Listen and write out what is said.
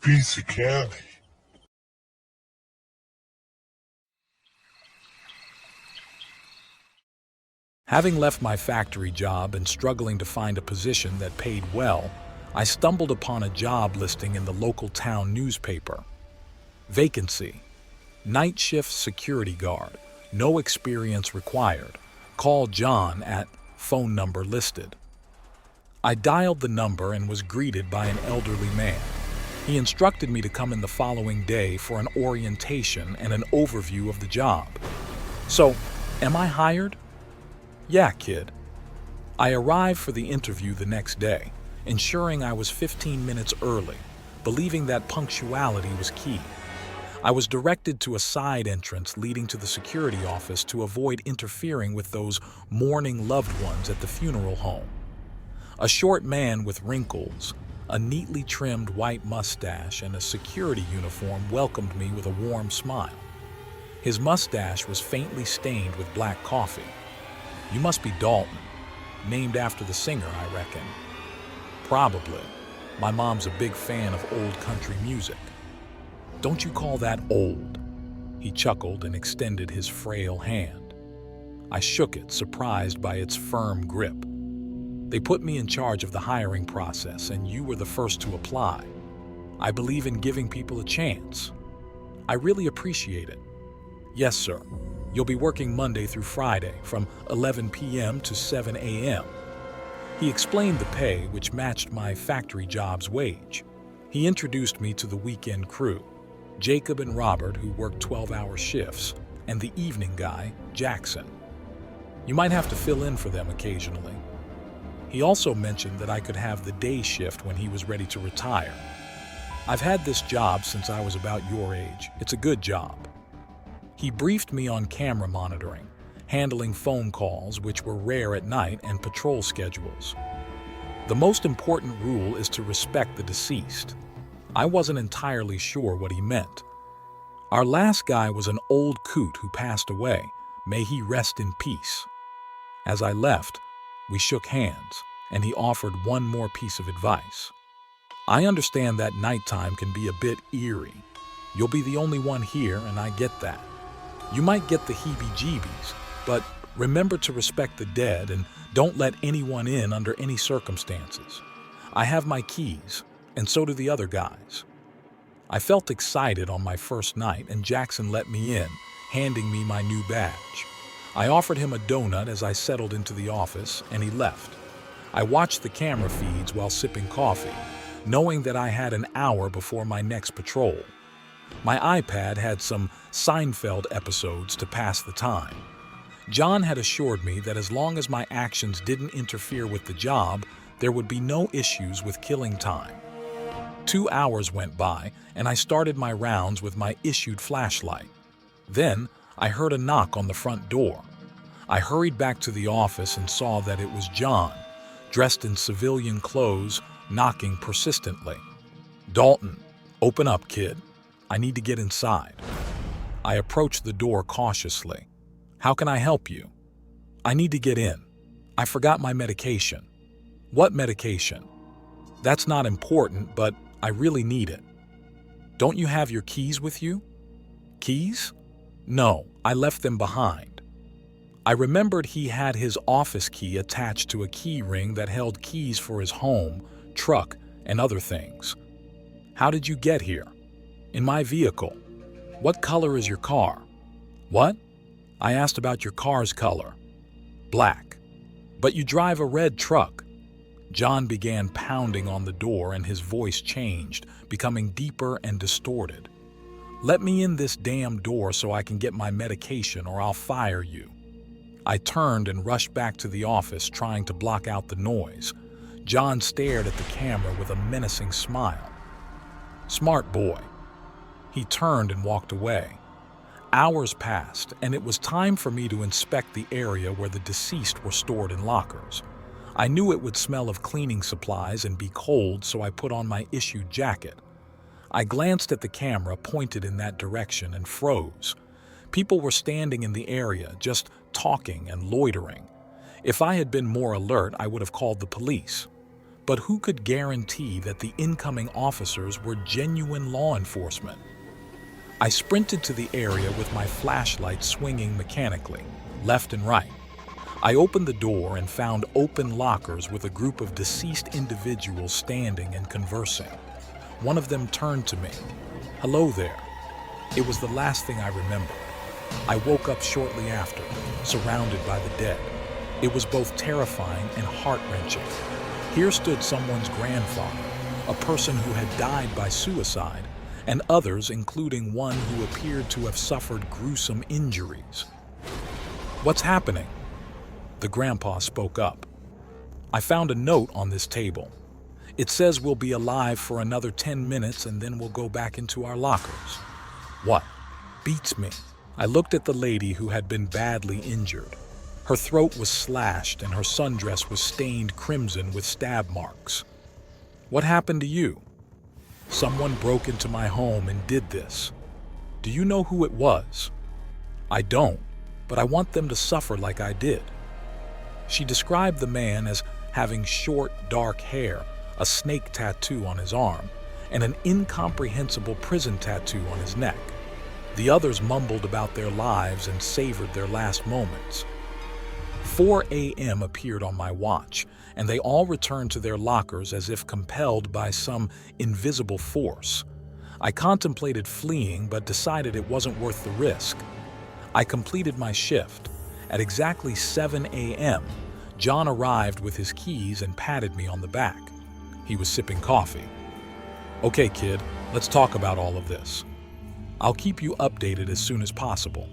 piece of candy. Having left my factory job and struggling to find a position that paid well, I stumbled upon a job listing in the local town newspaper. Vacancy: night shift security guard, no experience required. Call John at phone number listed. I dialed the number and was greeted by an elderly man. He instructed me to come in the following day for an orientation and an overview of the job. So, am I hired? Yeah, kid. I arrived for the interview the next day, ensuring I was 15 minutes early, believing that punctuality was key. I was directed to a side entrance leading to the security office to avoid interfering with those mourning loved ones at the funeral home. A short man with wrinkles, a neatly trimmed white mustache, and a security uniform welcomed me with a warm smile. His mustache was faintly stained with black coffee. You must be Dalton, named after the singer, I reckon. Probably. My mom's a big fan of old country music. Don't you call that old? He chuckled and extended his frail hand. I shook it, surprised by its firm grip. They put me in charge of the hiring process, and you were the first to apply. I believe in giving people a chance. I really appreciate it. Yes, sir. You'll be working Monday through Friday from 11 p.m. to 7 a.m. He explained the pay, which matched my factory job's wage. He introduced me to the weekend crew, Jacob and Robert, who worked 12-hour shifts, and the evening guy, Jackson. You might have to fill in for them occasionally. He also mentioned that I could have the day shift when he was ready to retire. I've had this job since I was about your age. It's a good job. He briefed me on camera monitoring, handling phone calls, which were rare at night, and patrol schedules. The most important rule is to respect the deceased. I wasn't entirely sure what he meant. Our last guy was an old coot who passed away. May he rest in peace. As I left, we shook hands, and he offered one more piece of advice. I understand that nighttime can be a bit eerie. You'll be the only one here, and I get that. You might get the heebie-jeebies, but remember to respect the dead and don't let anyone in under any circumstances. I have my keys, and so do the other guys. I felt excited on my first night, and Jackson let me in, handing me my new badge. I offered him a donut as I settled into the office, and he left. I watched the camera feeds while sipping coffee, knowing that I had an hour before my next patrol. My iPad had some Seinfeld episodes to pass the time. John had assured me that as long as my actions didn't interfere with the job, there would be no issues with killing time. 2 hours went by, and I started my rounds with my issued flashlight. Then, I heard a knock on the front door. I hurried back to the office and saw that it was John, dressed in civilian clothes, knocking persistently. "Dalton, open up, kid. I need to get inside." I approached the door cautiously. "How can I help you?" "I need to get in. I forgot my medication." "What medication?" "That's not important, but I really need it." "Don't you have your keys with you?" "Keys? No, I left them behind." I remembered he had his office key attached to a key ring that held keys for his home, truck, and other things. "How did you get here?" "In my vehicle." "What color is your car?" "What?" "I asked about your car's color." "Black." "But you drive a red truck." John began pounding on the door, and his voice changed, becoming deeper and distorted. "Let me in this damn door so I can get my medication, or I'll fire you." I turned and rushed back to the office, trying to block out the noise. John stared at the camera with a menacing smile. "Smart boy." He turned and walked away. Hours passed, and it was time for me to inspect the area where the deceased were stored in lockers. I knew it would smell of cleaning supplies and be cold, so I put on my issued jacket. I glanced at the camera pointed in that direction and froze. People were standing in the area, just talking and loitering. If I had been more alert, I would have called the police. But who could guarantee that the incoming officers were genuine law enforcement? I sprinted to the area with my flashlight swinging mechanically, left and right. I opened the door and found open lockers with a group of deceased individuals standing and conversing. One of them turned to me. "Hello there." It was the last thing I remembered. I woke up shortly after, surrounded by the dead. It was both terrifying and heart-wrenching. Here stood someone's grandfather, a person who had died by suicide, and others, including one who appeared to have suffered gruesome injuries. "What's happening?" The grandpa spoke up. "I found a note on this table. It says we'll be alive for another 10 minutes and then we'll go back into our lockers." "What?" "Beats me." I looked at the lady who had been badly injured. Her throat was slashed and her sundress was stained crimson with stab marks. "What happened to you?" "Someone broke into my home and did this." "Do you know who it was?" "I don't, but I want them to suffer like I did." She described the man as having short, dark hair, a snake tattoo on his arm, and an incomprehensible prison tattoo on his neck. The others mumbled about their lives and savored their last moments. 4 a.m. appeared on my watch, and they all returned to their lockers as if compelled by some invisible force. I contemplated fleeing, but decided it wasn't worth the risk. I completed my shift. At exactly 7 a.m., John arrived with his keys and patted me on the back. He was sipping coffee. "Okay, kid, let's talk about all of this. I'll keep you updated as soon as possible."